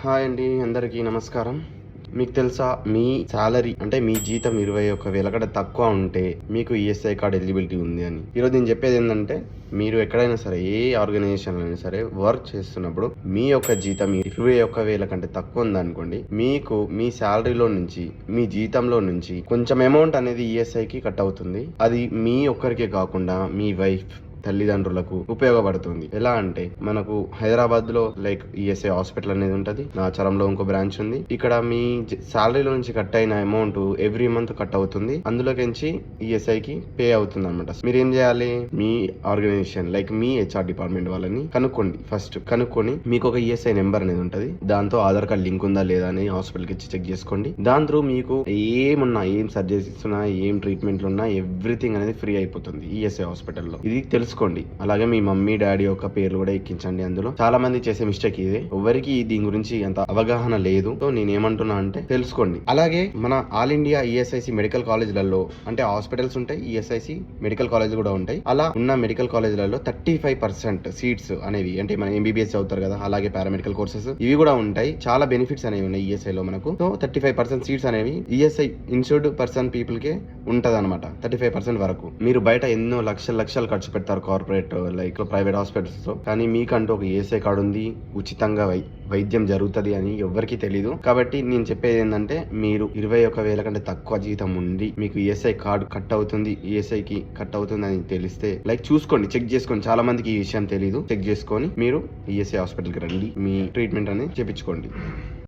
Hi అండి, అందరికీ నమస్కారం. మీకు తెలుసా, మీ సాలరీ అంటే మీ జీతం 21,000 కంటే తక్కువ ఉంటే మీకు ఈఎస్ఐ కార్డ్ ఎలిజిబిలిటీ ఉంది అని. ఈరోజు నేను చెప్పేది ఏంటంటే, మీరు ఎక్కడైనా సరే, ఏ ఆర్గనైజేషన్ అయినా సరే వర్క్ చేస్తున్నప్పుడు మీ యొక్క జీతం 21,000 కంటే తక్కువ ఉందనుకోండి, మీకు మీ శాలరీలో నుంచి, మీ జీతంలో నుంచి కొంచెం అమౌంట్ అనేది ఈఎస్ఐకి కట్ అవుతుంది. అది మీ ఒక్కరికే కాకుండా మీ వైఫ్, తల్లిదండ్రులకు ఉపయోగపడుతుంది. ఎలా అంటే, మనకు హైదరాబాద్ లో లైక్ ఈఎస్ఐ హాస్పిటల్ అనేది ఉంటది. నాచారంలో ఇంకో బ్రాంచ్ ఉంది. ఇక్కడ మీ శాలరీలో నుంచి కట్ అయిన అమౌంట్ ఎవ్రీ మంత్ కట్ అవుతుంది. అందులోకించి ఈఎస్ఐ కి పే అవుతుంది అనమాట. మీరు ఏం చేయాలి, మీ ఆర్గనైజేషన్ లైక్ మీ హెచ్ఆర్ డిపార్ట్మెంట్ వాళ్ళని కనుక్కోండి. ఫస్ట్ కనుక్కొని మీకు ఒక ఈఎస్ఐ నెంబర్ అనేది ఉంటది. దాంతో ఆధార్ కార్డ్ లింక్ ఉందా లేదా అని హాస్పిటల్ కి ఇచ్చి చెక్ చేసుకోండి. దాని త్రూ మీకు ఏమున్నా, ఏం సర్జరీస్ ఇస్తున్నా, ఏం ట్రీట్మెంట్లు ఉన్నా ఎవ్రీథింగ్ అనేది ఫ్రీ అయిపోతుంది ఈఎస్ఐ హాస్పిటల్లో. ఇది తెలుసుకోండి. అలాగే మీ మమ్మీ డాడీ యొక్క పేర్లు కూడా ఎక్కించండి. అందులో చాలా మంది చేసే మిస్టేక్ ఇదే. ఎవరికి దీని గురించి అంత అవగాహన లేదు. సో నేను ఏమంటున్నా అంటే, తెలుసుకోండి. అలాగే మన ఆల్ ఇండియా ఈఎస్ఐసి మెడికల్ కాలేజ్లలో, అంటే హాస్పిటల్స్ ఉంటాయి, ఈఎస్ఐసి మెడికల్ కాలేజ్ కూడా ఉంటాయి. అలా ఉన్న మెడికల్ కాలేజ్లలో 35% సీట్స్ అనేవి, అంటే మన ఎంబీబీఎస్ చదువుతారు కదా, అలాగే పారామెడికల్ కోర్సెస్ ఇవి కూడా ఉంటాయి. చాలా బెనిఫిట్స్ అనేవి ఉన్నాయి ఈఎస్ఐ లో మనకు. సో 35% సీట్స్ అనేవి ఈఎస్ఐ ఇన్సూర్డ్ పర్సన్ పీపుల్ కే ఉంటది అనమాట. 35% వరకు. మీరు బయట ఎన్నో లక్షలు ఖర్చు పెడతారు కార్పొరేట్ లైక్ ప్రైవేట్ హాస్పిటల్స్ లో, కానీ మీకంటూ ఒక ఈఎస్ఐ కార్డు ఉంది, ఉచితంగా వైద్యం జరుగుతుంది అని ఎవరికి తెలీదు. కాబట్టి నేను చెప్పేది ఏంటంటే, మీరు 21,000 కంటే తక్కువ జీతం ఉండి మీకు ఈఎస్ఐ కార్డు కట్ అవుతుంది, ఈఎస్ఐ కి కట్ అవుతుంది అని తెలిస్తే లైక్ చూసుకోండి, చెక్ చేసుకోండి. చాలా మందికి ఈ విషయం తెలీదు. చెక్ చేసుకొని మీరు ఈఎస్ఐ హాస్పిటల్ కి రండి, మీ ట్రీట్మెంట్ అనేది చేపించుకోండి.